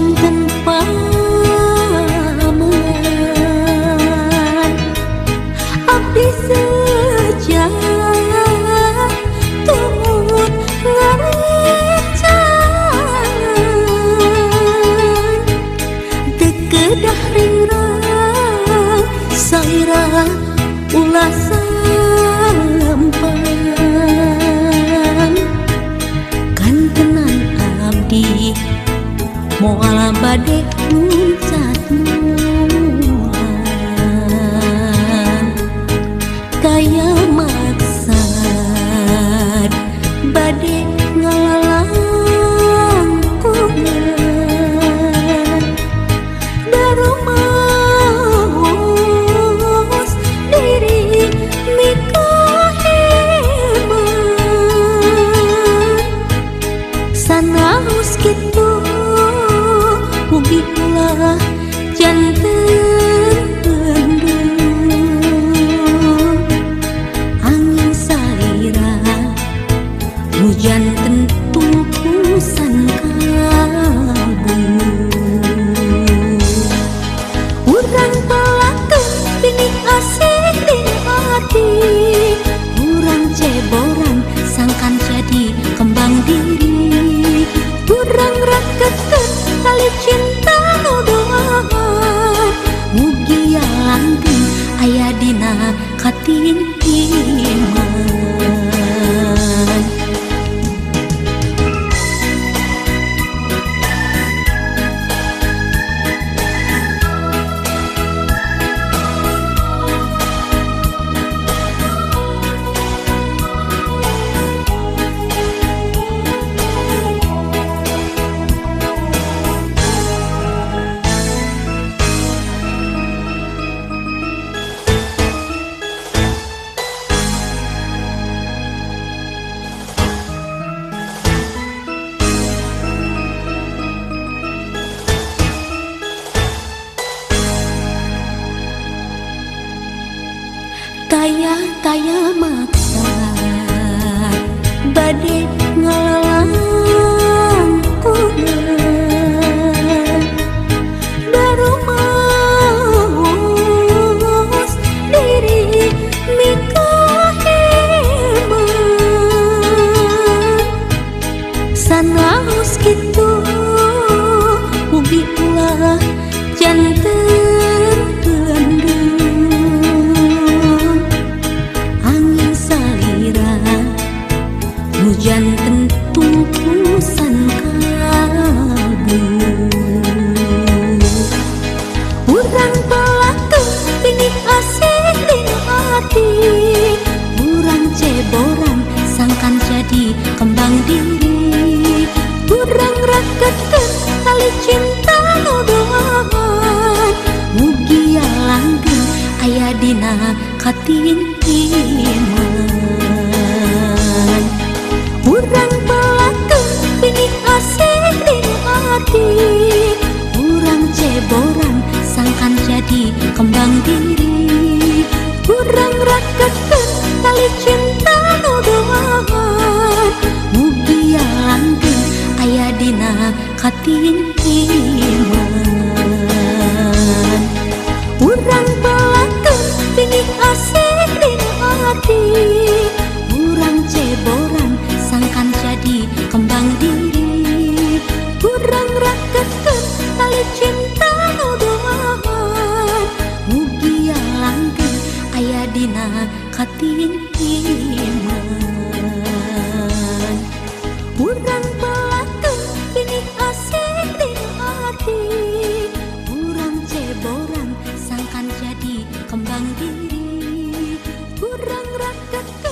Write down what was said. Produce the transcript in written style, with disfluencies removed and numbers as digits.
janten pamengan abdi sejan tumut ngarencangan dekedah ringrang sairah ulah sampan kantenan abdi moal bade muncat mulan kaya maksad bade ngalalangkungan darumaos diri mikaheman sanaos kitu mugi ulah janten pendung angin sairah hujan tentu pusan kabung urang pelakeun pinik asik di hati urang ceboran sangkan jadi kembang diri urang rakeun tali cinta nuduhan mugi langgeng aya dina katintiman taya maksad bade ngalalangkungan darumaos diri mikaheman sanaos kitu mugi ulah janten pendung angin salirah hujan tentu pusan kabung urang pelakeun pinik asik di hati urang ceboran sangkan jadi kembang diri urang rakeun tali cinta nuduhan mugi langgeng aya dina katintiman urang pelakeun pinik asik di hati urang ceboran sangkan jadi kembang diri urang rakeun tali cinta nuduhan mugi langgeng aya dina katintiman urang pelakeun pinik asik di hati urang ceboran sangkan jadi kembang diri urang rakeun tali cinta nuduhan mugi langgeng aya dina katintiman urang pelakeun pinik asik di hati urang ceboran sangkan jadi kembang diri urang rakeun